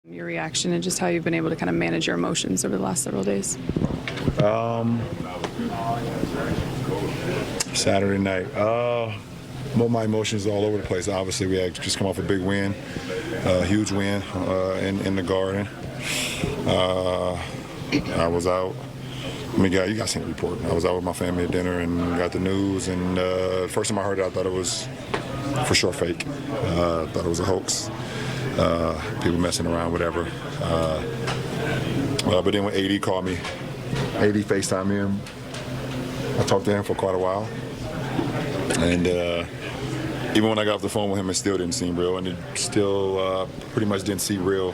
Your reaction and just how you've been able to kind of manage your emotions over the last several days. Saturday night. Well, my emotions all over the place. Obviously, we had just come off a big win, huge win in the Garden. I was out. I mean, you guys seen the report. I was out with my family at dinner and got the news. And first time I heard it, I thought it was for sure fake. Thought it was a hoax. People messing around, whatever. But then when AD called me, AD FaceTimed me, and I talked to him for quite a while. And even when I got off the phone with him, it still didn't seem real, and it still pretty much didn't seem real.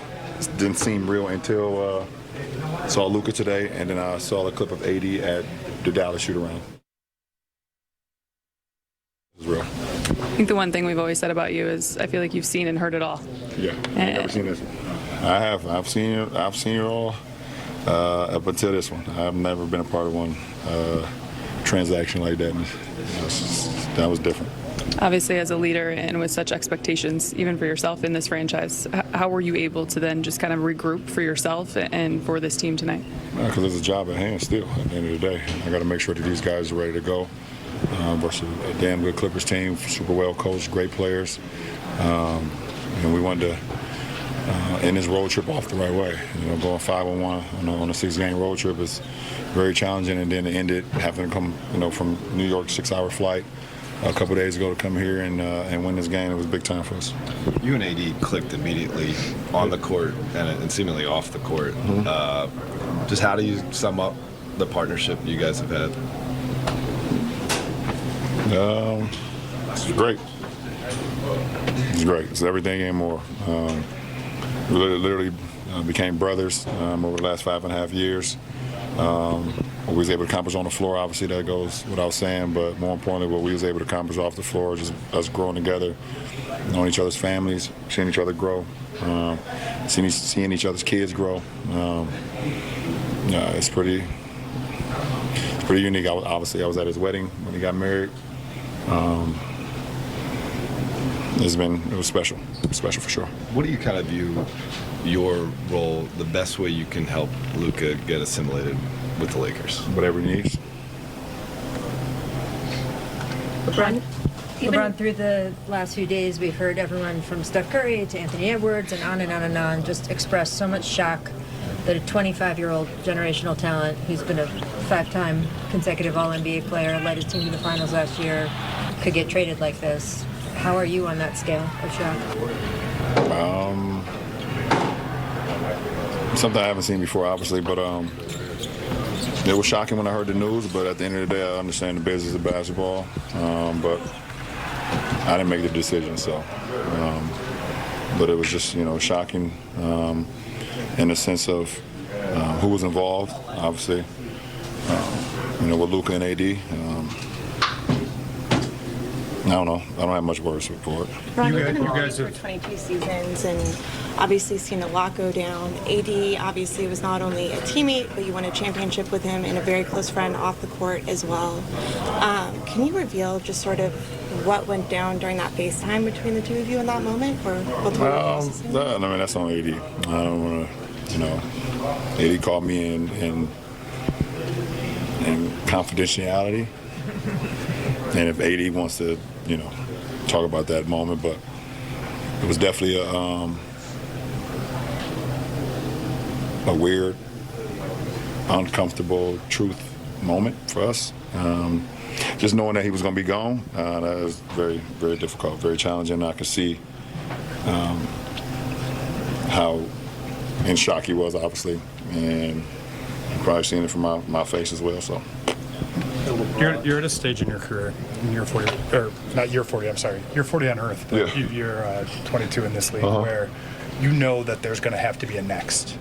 Didn't seem real until saw Luka today, and then I saw a clip of AD at the Dallas shoot-around. It was real. I think the one thing we've always said about you is I feel like you've seen and heard it all. Yeah, I've never seen this. I have. I've seen it all up until this one. I've never been a part of one transaction like that. And that was different. Obviously, as a leader and with such expectations, even for yourself in this franchise, how were you able to then just kind of regroup for yourself and for this team tonight? Because there's a job at hand still at the end of the day. I got to make sure that these guys are ready to go. Versus a damn good Clippers team, super well coached, great players. And we wanted to end this road trip off the right way. Going 5-1 on a 6-game road trip is very challenging, and then to end it having to come, from New York, 6-hour flight a couple days ago to come here and win this game. It was big time for us. You and AD clicked immediately on the court and seemingly off the court. Mm-hmm. Just how do you sum up the partnership you guys have had? It's great. It's great. It's everything and more. We literally became brothers over the last 5.5 years. What we was able to accomplish on the floor, obviously that goes without saying, but more importantly, what we was able to accomplish off the floor, just us growing together, knowing each other's families, seeing each other grow, seeing each other's kids grow. It's pretty unique. I was at his wedding when he got married. It was special for sure. What do you kind of view your role, the best way you can help Luka get assimilated with the Lakers? Whatever he needs. LeBron, through the last few days, we've heard everyone from Steph Curry to Anthony Edwards and on and on and on just express so much shock that a 25-year-old generational talent who's been a 5-time consecutive All-NBA player, led his team to the finals last year, could get traded like this. How are you on that scale of shock? Something I haven't seen before, obviously, but it was shocking when I heard the news, but at the end of the day, I understand the business of basketball, but I didn't make the decision, so. But it was just, shocking in the sense of who was involved, obviously, with Luka and AD. I don't know. I don't have much words for it. Ron, you've been in the league for 22 seasons and obviously seen a lot go down. AD obviously was not only a teammate, but you won a championship with him and a very close friend off the court as well. Can you reveal just sort of what went down during that FaceTime between the two of you in that moment? Or that's on AD. I don't want to, AD called me in confidentiality. And if AD wants to, talk about that moment, but it was definitely a weird, uncomfortable truth moment for us. Just knowing that he was going to be gone, that was very, very difficult, very challenging. I could see how in shock he was, obviously, and you've probably seen it from my face as well. So. You're at a stage in your career, in year 40, or not year 40, I'm sorry, you're 40 on Earth, but yeah. You're 22 in this league, where you know that there's going to have to be a next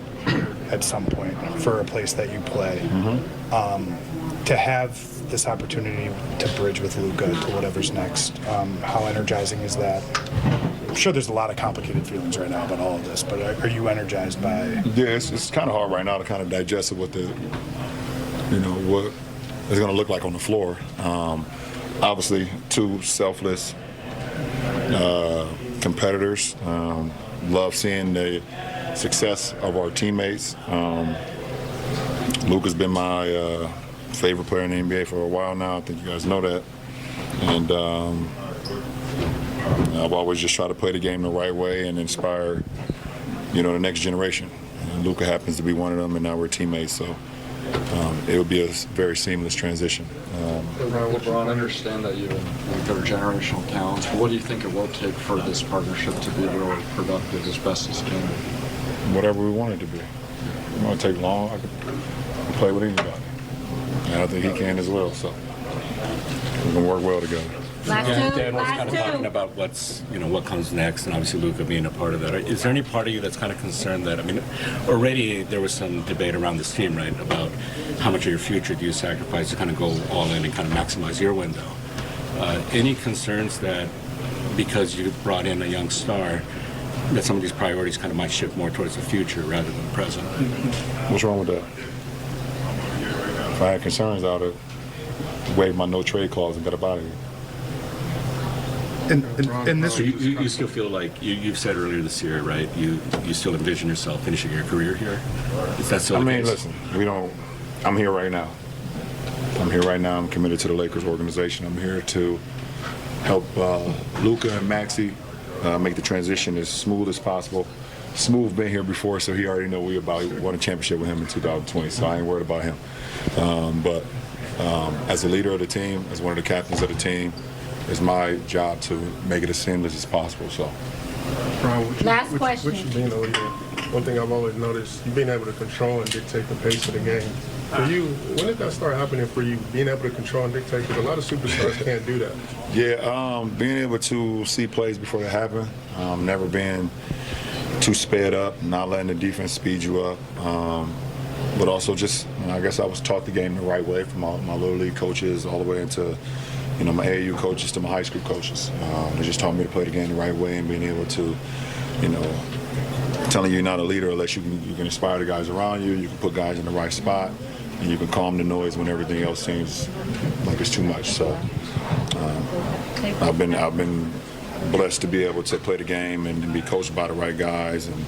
at some point for a place that you play. Mm-hmm. To have this opportunity to bridge with Luka to whatever's next, how energizing is that? I'm sure there's a lot of complicated feelings right now about all of this, but are you energized by? Yeah, it's kind of hard right now to kind of digest what what it's going to look like on the floor. Obviously, two selfless competitors. Love seeing the success of our teammates. Luka's been my favorite player in the NBA for a while now. I think you guys know that. And I've always just tried to play the game the right way and inspire, the next generation. And Luka happens to be one of them, and now we're teammates. So it would be a very seamless transition. LeBron, I understand that you and Luka are generational talents, but what do you think it will take for this partnership to be really productive as best as it can be? Whatever we want it to be. It won't take long. I can play with anybody. And I think he can as well. So we're going to work well together. Dan was kind of talking about what comes next, and obviously Luka being a part of that. Is there any part of you that's kind of concerned that, already there was some debate around this team, right, about how much of your future do you sacrifice to kind of go all in and kind of maximize your window? Any concerns that because you brought in a young star, that some of these priorities kind of might shift more towards the future rather than the present? What's wrong with that? If I had concerns, I would have waived my no trade clause and got up out of here. And this, So you still feel like you've said earlier this year, right? You still envision yourself finishing your career here? Is that still the case? Listen, I'm here right now. I'm committed to the Lakers organization. I'm here to help Luka and Maxey make the transition as smooth as possible. Smooth been here before, so he already know we won a championship with him in 2020, so I ain't worried about him. But as a leader of the team, as one of the captains of the team, it's my job to make it as seamless as possible. So, Last question. With you being a leader, one thing I've always noticed, you being able to control and dictate the pace of the game. For you, when did that start happening for you, being able to control and dictate? Because a lot of superstars can't do that. Yeah, being able to see plays before they happen, never being too sped up, not letting the defense speed you up, but also just, I guess I was taught the game the right way from my little league coaches all the way into my AAU coaches to my high school coaches. They just taught me to play the game the right way and being able to, telling you're not a leader unless you can inspire the guys around you, you can put guys in the right spot, and you can calm the noise when everything else seems like it's too much. So I've been blessed to be able to play the game and be coached by the right guys, and